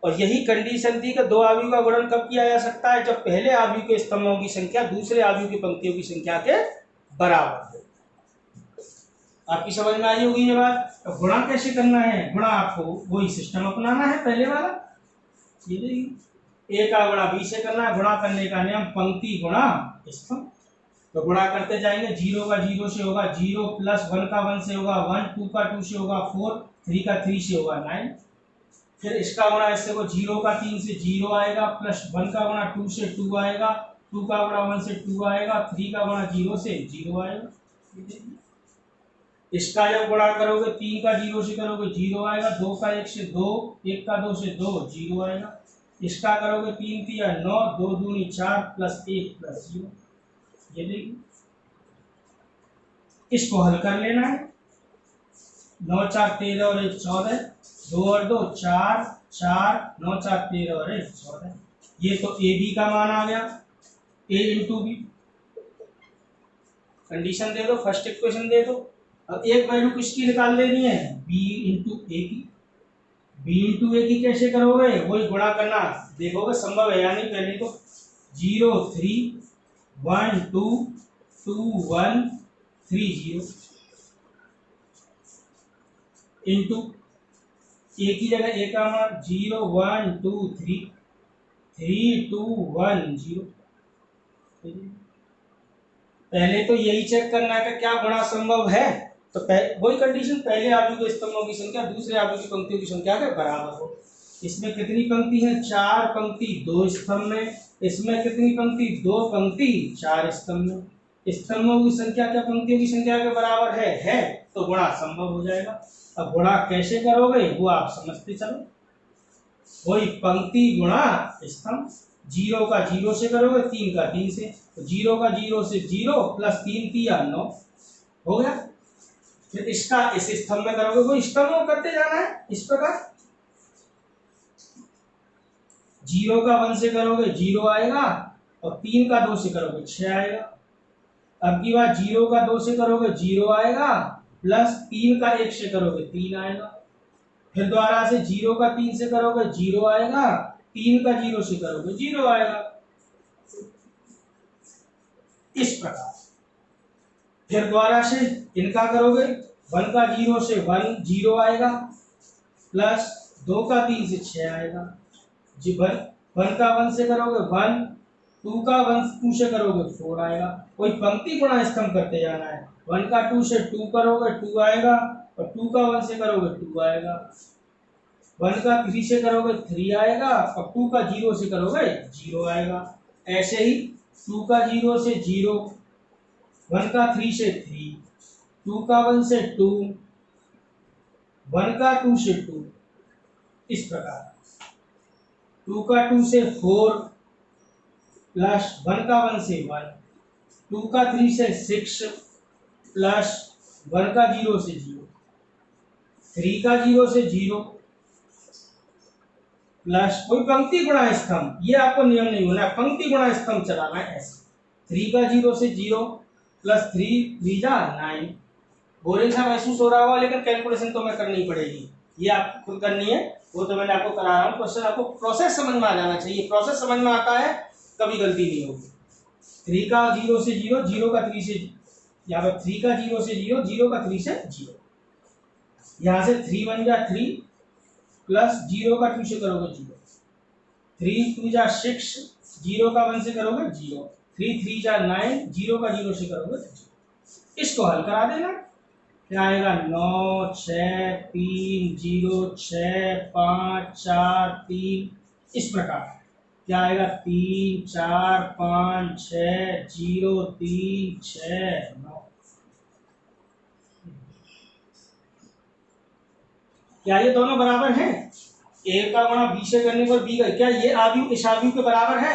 और यही कंडीशन थी कि दो आव्यूह का गुणन कब किया जा सकता है, जब पहले आव्यूह के स्तंभों की संख्या दूसरे आव्यूह की पंक्तियों की संख्या के बराबर हो। आपकी समझ में आई होगी ये बात। तो गुणा कैसे करना है, गुणा आपको वही सिस्टम अपनाना है पहले वाला। ये देखिए ए का गुणा बी से करना है, गुणा करने का नियम पंक्ति गुणा स्तंभ। तो गुणा करते जाएंगे 0 का 0 से होगा 0 प्लस 1 का 1 से होगा 1, 2 का 2 से होगा 4, 3 का 3 से होगा 9। फिर इसका गुणा इससे को 0 का 3 से 0 आएगा, प्लस 1 का गुणा 2 से 2 आएगा, 2 का गुणा 1 से 2 आएगा, 3 का गुणा 0 से 0 आएगा। इसका जब गुणा करोगे 3 का 0 से करोगे 0 आएगा, 2 का 1 से 2, 1 का 2 से 2 0 आएगा। इसका करोगे 3 3 9, 2 दूनी 4 प्लस 1 प्लस 0। ये देखिए इसको हल कर लेना है। 9 4 13 और 1 14, 2 और 2 4 4, 9 4 13 और 1 14। ये तो ए बी का मान आ गया, ए इंटू बी। कंडीशन दे दो, फर्स्ट इक्वेशन दे दो। अब एक वैल्यू किसकी निकाल देनी है, बी इंटू ए की। बी इंटू ए की कैसे करोगे, वही गुणा करना देखोगे संभव है या नहीं। पहले तो 0 3 1 2 2 1 3 0 इंटू ए की जगह ए का मान 0 1 2 3 3 2 1 0। पहले तो यही चेक करना है कि क्या गुणा संभव है। तो वही कंडीशन, पहले आव्यूह के स्तंभों की संख्या दूसरे आव्यूह की पंक्तियों की संख्या के बराबर हो। इसमें कितनी पंक्ति है, 4 पंक्ति 2 स्तंभ में। इसमें कितनी पंक्ति, 2 पंक्ति 4 स्तंभ में। स्तंभों की संख्या क्या पंक्तियों की संख्या के बराबर है तो गुणा संभव हो जाएगा। अब गुणा कैसे करोगे वो आप समझते चलो, वही पंक्ति गुणा स्तंभ। 0 का 0 से करोगे, 3 का 3 से, तो 0 का 0 से 0 प्लस 3 3 9 हो गया। फिर इसका इस स्तंभ में करोगे, वो स्तंभ में करते जाना है इस प्रकार। 0 का 1 से करोगे 0 आएगा, और 3 का 2 से करोगे 6 आएगा। अब की बात 0 का 2 से करोगे 0 आएगा, प्लस 3 का 1 से करोगे 3 आएगा। फिर दोबारा से 0 का 3 से करोगे 0 आएगा, 3 का 0 से करोगे 0 आएगा, इस प्रकार। फिर दोबारा से इनका करोगे, 1 का 0 से 1 0 आएगा, प्लस 2 का 3 से 6 आएगा जी। 1 का 1 से करोगे 1, 2 का 1 2 से करोगे 4 आएगा। कोई पंक्ति गुणा स्तंभ करते जाना है। 1 का 2 से 2 करोगे 2 आएगा, और 2 का 1 से करोगे 2 आएगा। 1 का 3 से करोगे 3 आएगा, और 2 का 0 से करोगे 0 आएगा। ऐसे ही 2 का 0 से 0, 1 का 3 से 3, 2 का 1 से 2, 1 का 2 से 2, इस प्रकार। 2 का 2 से 4, प्लस 1 का 1 से 1, 2 का 3 से 6, प्लस 1 का 0 से 0, 3 का 0 से 0, प्लस कोई पंक्ति गुणा स्तंभ। ये आपको नियम नहीं होना है, पंक्ति गुणा स्तंभ चलाना है ऐसे। 3 का 0 से 0, प्लस 3 3 जा 9। बोरिंग सा महसूस हो रहा होगा, लेकिन कैलकुलेशन तो मैं करनी पड़ेगी, ये आपको खुद करनी है। वो तो मैंने आपको करा रहा हूँ। क्वेश्चन आपको प्रोसेस समझ में आ जाना चाहिए। प्रोसेस समझ में आता है कभी गलती नहीं होगी। 3 का 0 से 0, 0 का 3 से, यहाँ पर 3 का 0 से 0, 0 का 3 से 0, यहाँ से 3 बन जा 3 प्लस 0 का 2 से करोगे 0, 3 2 जा 6, 0 का 1 से करोगे 0, 3 3 जा 9, 0 का 0 से करोगे 0। इसको हल करा देना, क्या आएगा 9 6 3 0 6 5 4 3, इस प्रकार क्या आएगा 3 4 5 6 0 3 6 9। क्या ये दोनों बराबर हैं? ए का गुणा बी से करने पर बी का, क्या ये आव्यूह इस आव्यूह के बराबर है?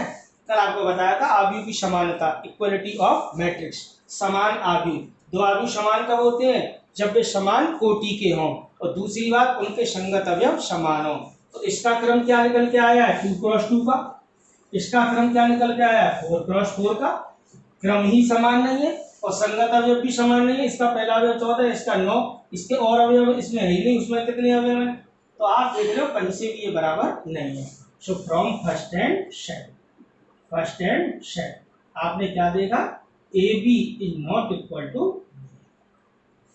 कल आपको बताया था आव्यूह की समानता, इक्वलिटी ऑफ मैट्रिक्स। समान आव्यूह, दो आव्यूह समान कब होते हैं? जब वे समान कोटि के हों, और दूसरी बात उनके संगत अवयव समान हों। तो इसका क्रम क्या निकल के आया है? 2 क्रॉस 2 का। इसका क्रम क्या निकल के आया है? 4 क्रॉस 4 का। क्रम ही समान नहीं है और संगत अवयव भी समान नहीं है। इसका पहला अवयव 14, इसका 9, इसके और अवयव इसमें है ही नहीं, उसमें कितने अवयव हैं? तो आप देख रहे हो कहीं से भी ये बराबर नहीं है। So from first and second आपने क्या देखा? A B is not equal to.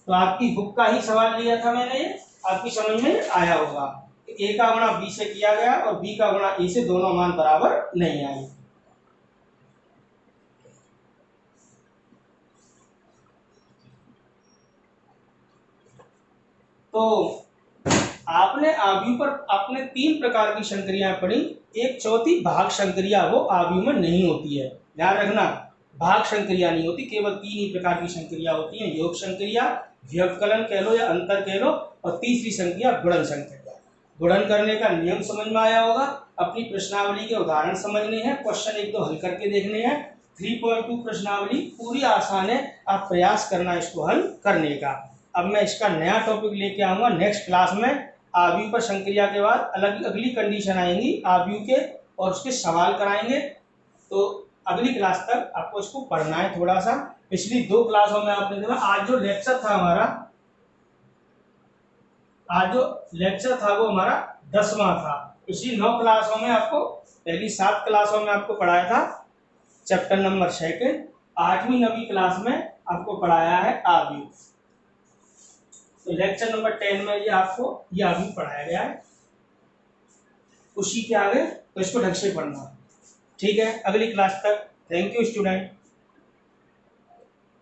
तो आपकी बुक का ही सवाल लिया था मैंने, ये आपकी समझ में आया होगा। ए का गुणा बी से किया गया और बी का गुणा ए से, दोनों मान बराबर नहीं आए। तो आपने आव्यूह पर आपने 3 प्रकार की संक्रियाएं पढ़ी। एक चौथी भाग संक्रिया, वो आव्यूह में नहीं होती है, ध्यान रखना। भाग संक्रिया नहीं होती, केवल 3 ही प्रकार की संक्रिया होती हैं, योग संक्रिया, व्यवकलन कह लो या अंतर कह लो, और तीसरी संक्रिया गुणन संक्रिया। गुणन करने का नियम समझ में आया होगा। अपनी प्रश्नावली के उदाहरण समझने हैं, क्वेश्चन 1-2 हल करके देखने हैं। 3.2 प्रश्नावली पूरी आसान है, आप प्रयास करना इसको हल करने का। अब मैं इसका नया टॉपिक लेके आऊंगा नेक्स्ट क्लास में। आव्यूह पर संक्रिया के बाद अगली कंडीशन आएंगी आव्यूह के, और उसके सवाल कराएंगे। तो अगली क्लास तक आपको इसको पढ़ना है थोड़ा सा। पिछली 2 क्लासों में आपने देखा, आज जो लेक्चर था हमारा, वो हमारा 10वां था। पिछली 9 क्लासों में आपको, पहली 7 क्लासों में आपको पढ़ाया था चैप्टर नंबर 2, 8वीं 9वीं क्लास में आपको पढ़ाया है आव्यूह। तो लेक्चर नंबर 10 में ये आपको ये आव्यूह पढ़ाया गया है। उसी के आगे तो इसको ढंग से पढ़ना, ठीक है? अगली क्लास तक। Thank you student.